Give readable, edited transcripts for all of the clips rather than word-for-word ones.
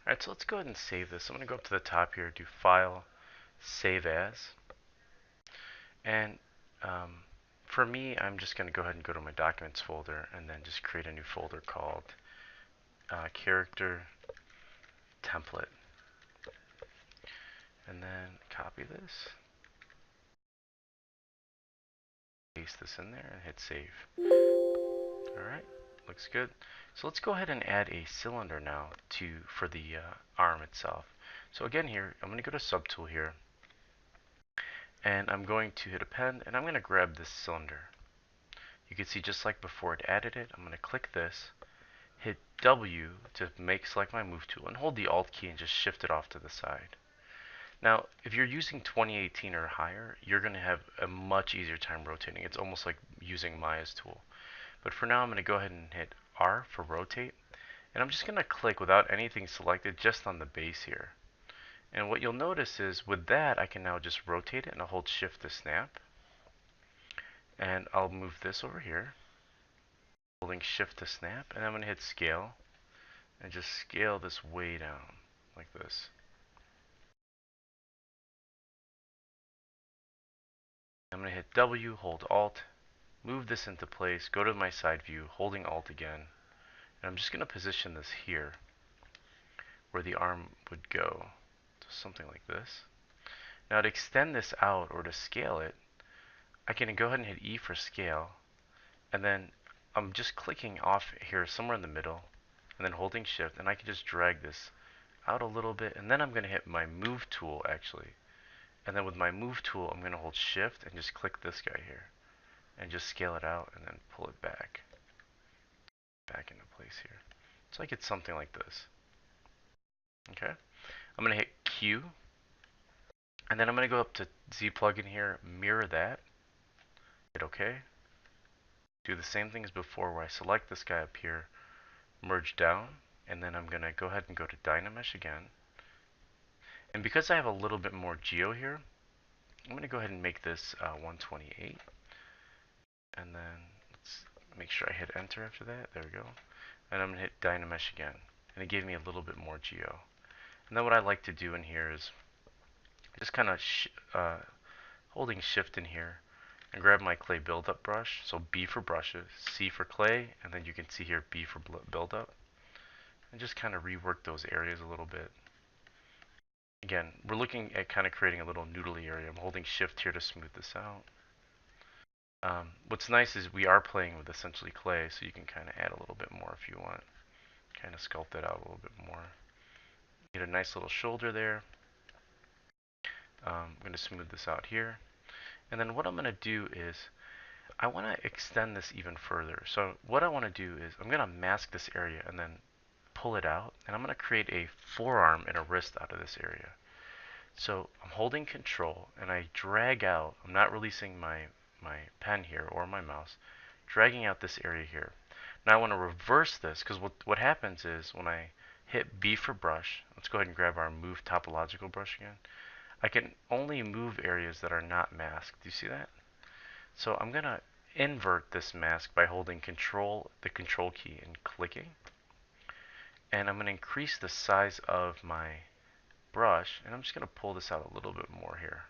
Alright, so let's go ahead and save this. I'm going to go up to the top here, do File, Save As. And for me, I'm just going to go ahead and go to my Documents folder and then just create a new folder called Character Template. And then copy this, paste this in there, and hit save. Alright, looks good. So let's go ahead and add a cylinder now for the arm itself. So again here, I'm going to go to Subtool here, and I'm going to hit Append, and I'm going to grab this cylinder. You can see just like before it added it, I'm going to click this, hit W to select my move tool, and hold the Alt key and just shift it off to the side. Now, if you're using 2018 or higher, you're going to have a much easier time rotating. It's almost like using Maya's tool. But for now, I'm going to go ahead and hit R for rotate. And I'm just going to click without anything selected just on the base here. And what you'll notice is with that, I can now just rotate it, and I'll hold Shift to snap. And I'll move this over here, holding Shift to snap. And I'm going to hit Scale and just scale this way down like this. I'm going to hit W, hold Alt, move this into place, go to my side view, holding Alt again, and I'm just going to position this here where the arm would go. So something like this. Now to extend this out or to scale it, I can go ahead and hit E for scale, and then I'm just clicking off here somewhere in the middle, and then holding Shift, and I can just drag this out a little bit, and then I'm going to hit my Move tool actually. And then with my Move tool, I'm going to hold Shift and just click this guy here. And just scale it out and then pull it back into place here. So I get something like this. Okay, I'm going to hit Q, and then I'm going to go up to Z plugin here, mirror that, hit OK. Do the same thing as before where I select this guy up here, merge down, and then I'm going to go ahead and go to Dynamesh again. And because I have a little bit more geo here, I'm going to go ahead and make this 128. And then let's make sure I hit enter after that. There we go. And I'm going to hit Dynamesh again. And it gave me a little bit more geo. And then what I like to do in here is just kind of holding Shift in here and grab my Claybuildup brush. So B for brushes, C for clay, and then you can see here B for buildup. And just kind of rework those areas a little bit. Again, we're looking at kind of creating a little noodly area. I'm holding Shift here to smooth this out. What's nice is we are playing with essentially clay, so you can kind of add a little bit more if you want. Kind of sculpt that out a little bit more. Get a nice little shoulder there. I'm going to smooth this out here. And then what I'm going to do is I want to extend this even further. So what I want to do is I'm going to mask this area and then pull it out. And I'm going to create a forearm and a wrist out of this area. So I'm holding Control and I drag out. I'm not releasing my pen here or my mouse. Dragging out this area here. Now I want to reverse this because what happens is when I hit B for brush, let's go ahead and grab our move topological brush again. I can only move areas that are not masked. Do you see that? So I'm going to invert this mask by holding the control key and clicking. And I'm going to increase the size of my brush, and I'm just going to pull this out a little bit more here.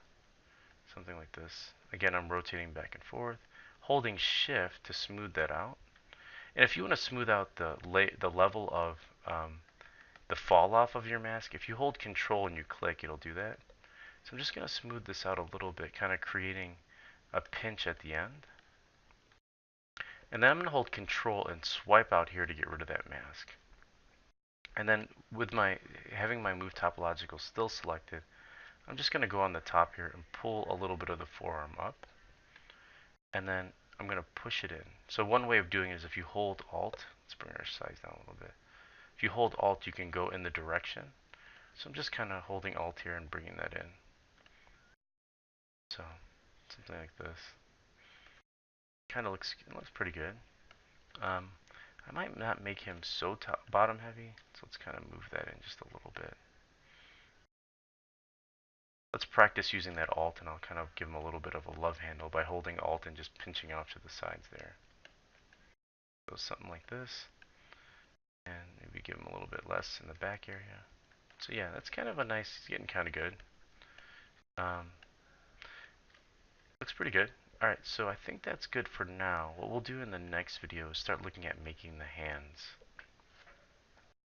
Something like this. Again, I'm rotating back and forth, holding Shift to smooth that out. And if you want to smooth out the level of the fall off of your mask, if you hold Control and you click, it'll do that. So I'm just going to smooth this out a little bit, kind of creating a pinch at the end. And then I'm going to hold Control and swipe out here to get rid of that mask. And then with having my move topological still selected, I'm just going to go on the top here and pull a little bit of the forearm up. And then I'm going to push it in. So one way of doing it is if you hold Alt, let's bring our size down a little bit. If you hold Alt, you can go in the direction. So I'm just kind of holding Alt here and bringing that in. So something like this. Kind of looks pretty good. I might not make him so bottom heavy, so let's kind of move that in just a little bit. Let's practice using that Alt, and I'll kind of give him a little bit of a love handle by holding Alt and just pinching off to the sides there. So something like this, and maybe give him a little bit less in the back area. So yeah, that's kind of a nice, it's getting kind of good. Um, looks pretty good. Alright, so I think that's good for now. What we'll do in the next video is start looking at making the hands.